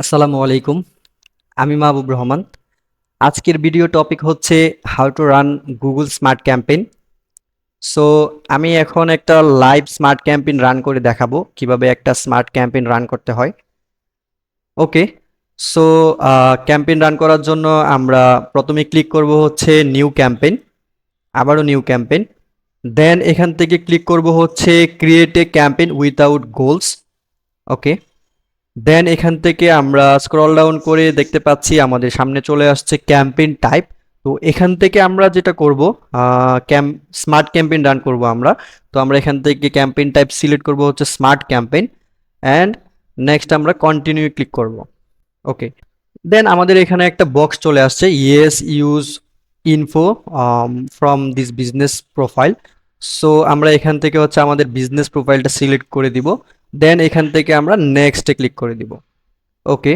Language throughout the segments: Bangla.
আসসালামু আলাইকুম। আমি মাহবুব রহমান। আজকের ভিডিও টপিক হচ্ছে how to run Google smart campaign. So আমি এখন একটা লাইভ স্মার্ট ক্যাম্পেইন রান করে দেখাবো কিভাবে একটা স্মার্ট ক্যাম্পেইন রান করতে হয়। ওকে। সো ক্যাম্পেইন রান করার জন্য আমরা প্রথমে ক্লিক করব হচ্ছে নিউ ক্যাম্পেইন, আবারও নিউ ক্যাম্পেইন। দেন এখান থেকে ক্লিক করব হচ্ছে create a campaign without goals. Okay. Then এখান থেকে আমরা স্ক্রল ডাউন করে দেখতে পাচ্ছি আমাদের সামনে চলে আসছে ক্যাম্পেইন টাইপ। তো এখান থেকে আমরা যেটা করব, স্মার্ট ক্যাম্পেইন রান করব আমরা। তো আমরা এখান থেকে ক্যাম্পেইন টাইপ সিলেক্ট করব হচ্ছে স্মার্ট ক্যাম্পেইন, অ্যান্ড নেক্সট আমরা কন্টিনিউ ক্লিক করব। ওকে। দেন আমাদের এখানে একটা বক্স চলে আসছে, yes use info from this business profile. So আমরা এখান থেকে হচ্ছে আমাদের বিজনেস প্রোফাইলটা সিলেক্ট করে দিব। দেন এখান থেকে আমরা নেক্সটে ক্লিক করে দিব। ওকে।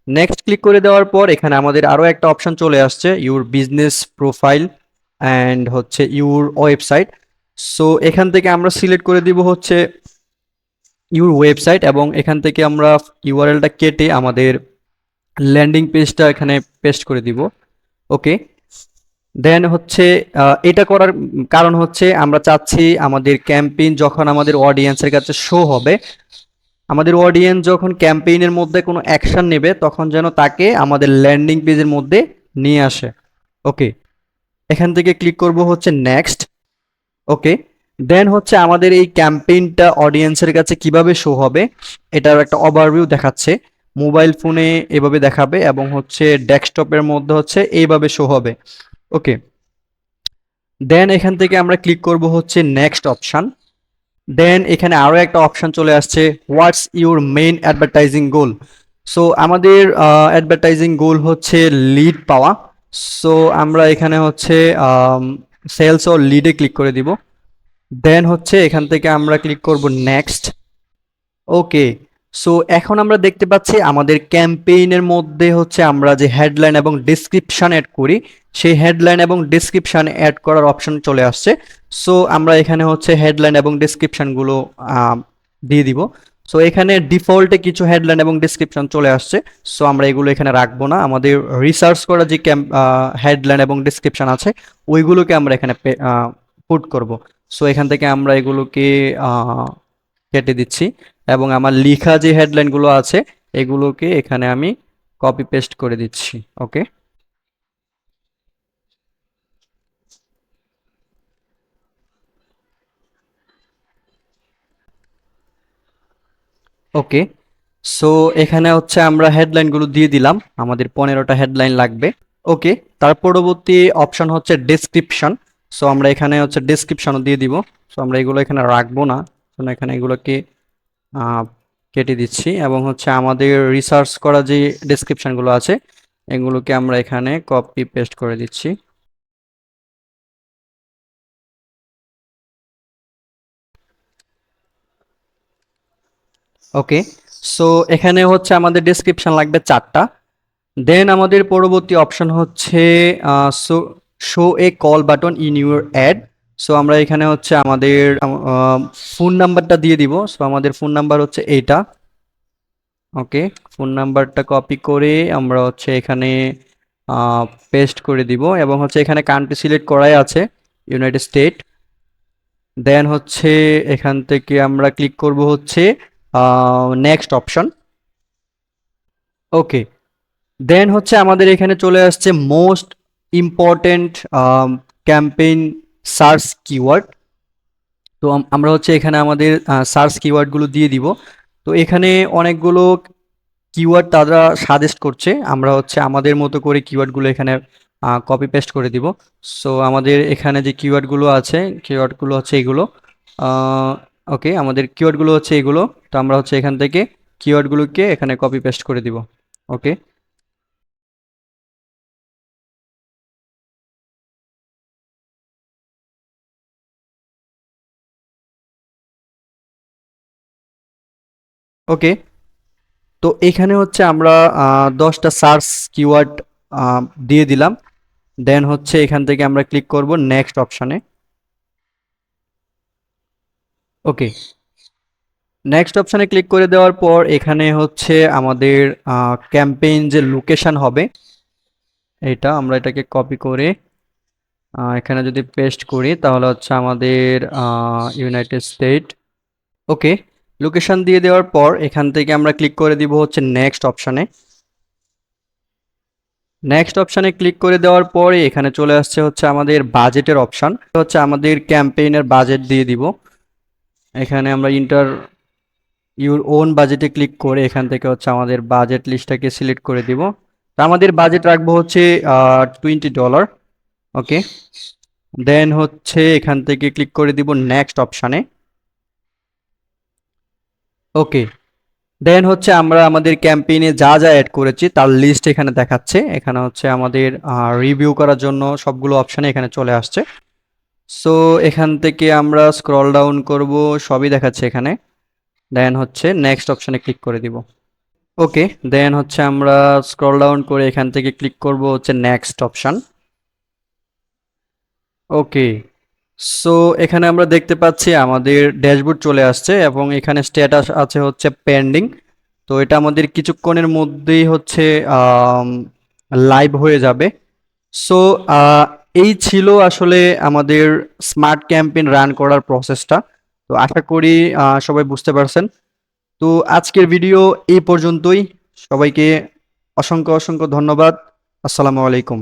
নেক্সট ক্লিক করে দেওয়ার পর এখানে আমাদের আরো একটা অপশন চলে আসছে, ইউর বিজনেস প্রোফাইল অ্যান্ড হচ্ছে ইউর ওয়েবসাইট। সো এখান থেকে আমরা সিলেক্ট করে দিব হচ্ছে ইউর ওয়েবসাইট, এবং এখান থেকে আমরা ইউআরএলটা কেটে আমাদের ল্যান্ডিং পেজটা এখানে পেস্ট করে দিব। ওকে। দেন হচ্ছে এটা করার কারণ হচ্ছে আমরা চাচ্ছি আমাদের ক্যাম্পেইন যখন আমাদের অডিয়েন্সের কাছে শো হবে, আমাদের অডিয়েন্স যখন ক্যাম্পেইনের মধ্যে কোনো অ্যাকশন নেবে তখন যেন তাকে আমাদের ল্যান্ডিং পেজের মধ্যে নিয়ে আসে। ওকে। এখান থেকে ক্লিক করব হচ্ছে নেক্সট। ওকে। দেন হচ্ছে আমাদের এই ক্যাম্পেইনটা অডিয়েন্সের কাছে কিভাবে শো হবে এটার একটা ওভারভিউ দেখাচ্ছে। মোবাইল ফোনে এভাবে দেখাবে এবং হচ্ছে ডেস্কটপের মধ্যে হচ্ছে এইভাবে শো হবে। ওকে। দেন এখান থেকে আমরা ক্লিক করব হচ্ছে নেক্সট অপশন। দেন এখানে আরো একটা অপশন চলে আসছে, what's your main advertising goal. So আমাদের অ্যাডভার্টাইজিং গোল হচ্ছে লিড পাওয়া। সো আমরা এখানে হচ্ছে সেলস ও লিডে ক্লিক করে দিব। দেন হচ্ছে এখান থেকে আমরা ক্লিক করব নেক্সট। ওকে। সো এখন আমরা দেখতে পাচ্ছি আমাদের ক্যাম্পেইনের মধ্যে হচ্ছে আমরা যে হেডলাইন এবং ডেসক্রিপশন অ্যাড করি, সেই হেডলাইন এবং ডেসক্রিপশন অ্যাড করার অপশন চলে আসছে। সো আমরা এখানে হচ্ছে হেডলাইন এবং ডেসক্রিপশনগুলো দিয়ে দিব। সো এখানে ডিফল্টে কিছু হেডলাইন এবং ডেসক্রিপশন চলে আসছে। সো আমরা এগুলো এখানে রাখবো না, আমাদের রিসার্চ করা যে হেডলাইন এবং ডেসক্রিপশন আছে ওইগুলোকে আমরা এখানে পুট করব। সো এখান থেকে আমরা এগুলোকে কেটে দিচ্ছি, এবং আমার লিখা যে হেডলাইনগুলো আছে এগুলোকে এখানে আমি কপি পেস্ট করে দিচ্ছি। ওকে। ওকে। সো এখানে হচ্ছে আমরা হেডলাইনগুলো দিয়ে দিলাম, আমাদের 15টা হেডলাইন লাগবে। ওকে। তার পরবর্তী অপশন হচ্ছে ডেসক্রিপশন। সো আমরা এখানে হচ্ছে ডেসক্রিপশনও দিয়ে দিব। সো আমরা এগুলো এখানে রাখবো না, এখানে এগুলোকে আহ, কেটে দিচ্ছি, এবং হচ্ছে আমাদের রিসার্চ করা যে ডেসক্রিপশনগুলো আছে এগুলোকে আমরা এখানে কপি পেস্ট করে দিচ্ছি। ওকে। সো এখানে হচ্ছে আমাদের ডেসক্রিপশন লাগবে 4টা। দেন আমাদের পরবর্তী অপশন হচ্ছে show A call button in your add. So আমরা এখানে হচ্ছে আমাদের ফোন নাম্বারটা দিয়ে দিব। সো আমাদের ফোন নাম্বার হচ্ছে এইটা। ওকে। ফোন নাম্বারটা কপি করে আমরা হচ্ছে এখানে পেস্ট করে দিব, এবং হচ্ছে এখানে কান্ট্রি সিলেক্ট করাই আছে, ইউনাইটেড স্টেট। দেন হচ্ছে এখান থেকে আমরা ক্লিক করব হচ্ছে নেক্সট অপশন। ওকে। দেন হচ্ছে আমাদের এখানে চলে আসছে most important campaign search keyword. তো আমরা হচ্ছে এখানে আমাদের সার্চ কিওয়ার্ডগুলো দিয়ে দিব। তো এখানে অনেকগুলো কিওয়ার্ড তারা সাজেস্ট করছে, আমরা হচ্ছে আমাদের মতো করে কিওয়ার্ডগুলো এখানে কপি পেস্ট করে দিব। সো আমাদের এখানে যে কিওয়ার্ডগুলো আছে, কিওয়ার্ডগুলো হচ্ছে এগুলো। ওকে, আমাদের কিওয়ার্ডগুলো হচ্ছে এগুলো। তো আমরা হচ্ছে এখান থেকে কিওয়ার্ডগুলোকে এখানে কপি পেস্ট করে দিব। ওকে। ওকে। তো এখানে হচ্ছে আমরা 10টা সার্চ কিওয়ার্ড দিয়ে দিলাম। দেন হচ্ছে এখান থেকে আমরা ক্লিক করব নেক্সট অপশনে। ওকে। নেক্সট অপশানে ক্লিক করে দেওয়ার পর এখানে হচ্ছে আমাদের ক্যাম্পেইন যে লোকেশন হবে, এটা আমরা এটাকে কপি করে এখানে যদি পেস্ট করি তাহলে হচ্ছে আমাদের ইউনাইটেড স্টেট। ওকে, লোকেশন দিয়ে দেওয়ার পর এখান থেকে আমরা ক্লিক করে দিব হচ্ছে নেক্সট অপশানে। নেক্সট অপশানে ক্লিক করে দেওয়ার পরে এখানে চলে আসছে হচ্ছে আমাদের বাজেটের অপশান, হচ্ছে আমাদের ক্যাম্পেইনের বাজেট দিয়ে দিব। এখানে আমরা ইন্টার ইউর ওন বাজেটে ক্লিক করে এখান থেকে হচ্ছে আমাদের বাজেট লিস্টটাকে সিলেক্ট করে দিব। তো আমাদের বাজেট রাখবো হচ্ছে $20। ওকে, দেন হচ্ছে এখান থেকে ক্লিক করে দিব নেক্সট অপশানে। ওকে, দেন হচ্ছে আমরা আমাদের ক্যাম্পেইনে যা যা অ্যাড করেছি তার লিস্ট এখানে দেখাচ্ছে। এখানে হচ্ছে আমাদের রিভিউ করার জন্য সবগুলো অপশানে এখানে চলে আসছে। সো এখান থেকে আমরা স্ক্রল ডাউন করব, সবই দেখাচ্ছে এখানে। দেন হচ্ছে নেক্সট অপশানে ক্লিক করে দিব। ওকে, দেন হচ্ছে আমরা স্ক্রল ডাউন করে এখান থেকে ক্লিক করব হচ্ছে নেক্সট অপশান। ওকে, সো এখানে আমরা দেখতে পাচ্ছি আমাদের ড্যাশবোর্ড চলে আসছে এবং এখানে স্ট্যাটাস আছে হচ্ছে পেন্ডিং। তো এটা আমাদের কিছুক্ষণের মধ্যেই হচ্ছে লাইভ হয়ে যাবে। সো এই ছিল আসলে আমাদের স্মার্ট ক্যাম্পেইন রান করার প্রসেসটা। তো আশা করি সবাই বুঝতে পারছেন। তো আজকের ভিডিও এই পর্যন্তই। সবাইকে অসংখ্য অসংখ্য ধন্যবাদ। আসসালামু আলাইকুম।